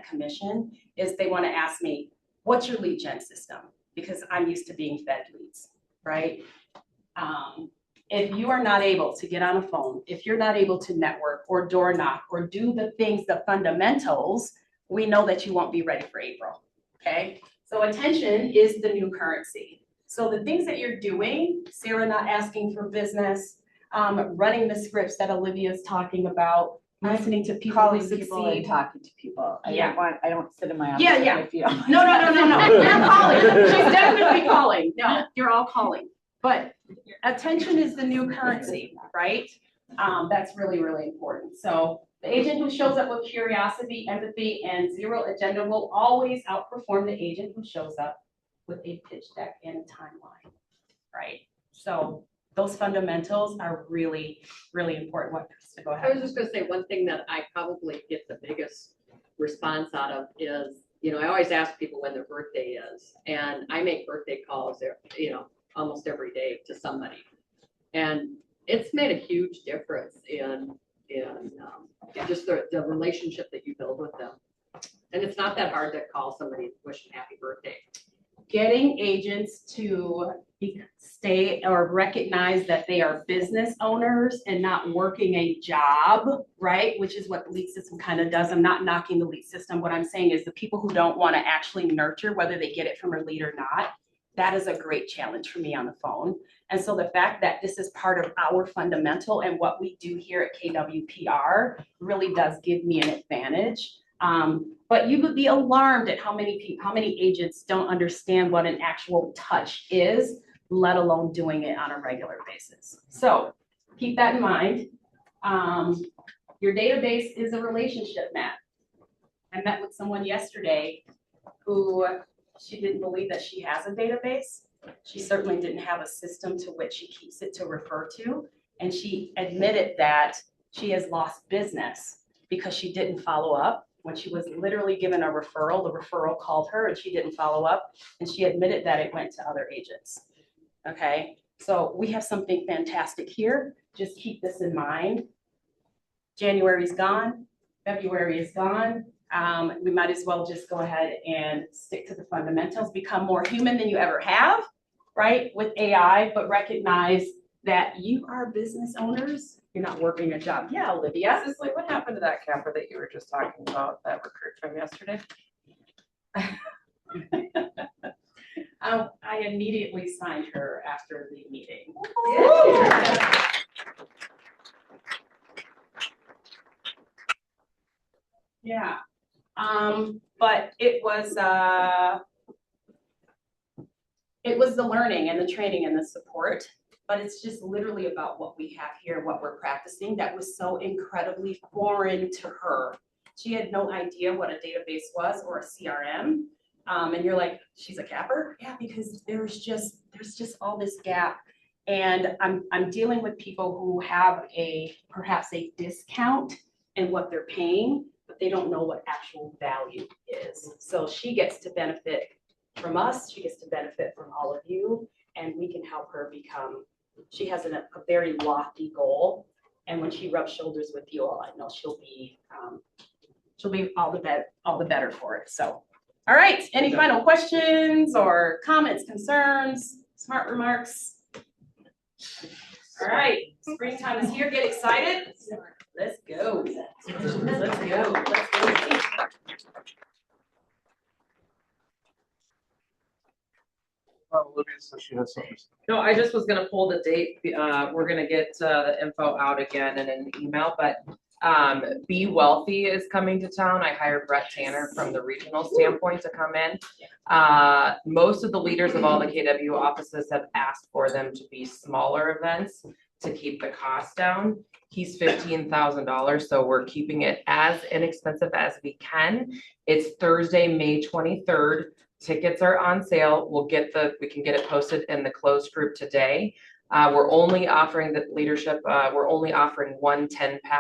commission, is they want to ask me, what's your lead gen system? Because I'm used to being fed leads, right? If you are not able to get on a phone, if you're not able to network or door knock or do the things, the fundamentals, we know that you won't be ready for April, okay? So attention is the new currency. So the things that you're doing, Sarah not asking for business, running the scripts that Olivia's talking about, listening to people who Calling people and succeed. talking to people. Yeah. I don't sit in my office. Yeah, yeah. With you. No. You're calling. She's definitely calling. No, you're all calling. But attention is the new currency, right? That's really, really important. So the agent who shows up with curiosity, empathy, and zero agenda will always outperform the agent who shows up with a pitch deck and a timeline, right? So those fundamentals are really, really important. What, Krista, go I ahead. was just gonna say, one thing that I probably get the biggest response out of is, I always ask people when their birthday is, and I make birthday calls, almost every day to somebody. And it's made a huge difference in just the relationship that you build with them. And it's not that hard to call somebody, wish them happy birthday. Getting agents to stay or recognize that they are business owners and not working a job, right? Which is what the lead system kind of does. I'm not knocking the lead system. What I'm saying is the people who don't want to actually nurture, whether they get it from a lead or not, that is a great challenge for me on the phone. And so the fact that this is part of our fundamental and what we do here at KWPR really does give me an advantage. But you would be alarmed at how many agents don't understand what an actual touch is, let alone doing it on a regular basis. So keep that in mind. Your database is a relationship map. I met with someone yesterday who she didn't believe that she has a database. She certainly didn't have a system to which she keeps it to refer to. And she admitted that she has lost business because she didn't follow up. When she was literally given a referral, the referral called her and she didn't follow up. And she admitted that it went to other agents. Okay, so we have something fantastic here. Just keep this in mind. January's gone, February is gone. We might as well just go ahead and stick to the fundamentals, become more human than you ever have, right? With AI, but recognize that you are business owners. You're not working a job. Yeah, Olivia. Cicely, what happened to that camper that you were just talking about, that recruit from yesterday? I immediately signed her after the meeting. Yeah, but it was the learning and the training and the support, but it's just literally about what we have here, what we're practicing that was so incredibly foreign to her. She had no idea what a database was or a CRM. And you're like, she's a capper? Yeah, because there's just all this gap. And I'm dealing with people who have perhaps a discount in what they're paying, but they don't know what actual value is. So she gets to benefit from us, she gets to benefit from all of you, and we can help her become, she has a very lofty goal. And when she rubs shoulders with you all, I know she'll be all the better for it. So, all right, any final questions or comments, concerns, smart remarks? All right, springtime is here, get excited. Let's go. Let's go. Olivia says she has something. No, I just was gonna pull the date. We're gonna get the info out again in an email, but Be Wealthy is coming to town. I hired Brett Tanner from the regional standpoint to come in. Most of the leaders of all the KW offices have asked for them to be smaller events to keep the cost down. He's $15,000, so we're keeping it as inexpensive as we can. It's Thursday, May 23rd. Tickets are on sale. We can get it posted in the closed group today. We're only offering the leadership, we're only offering one 10-pack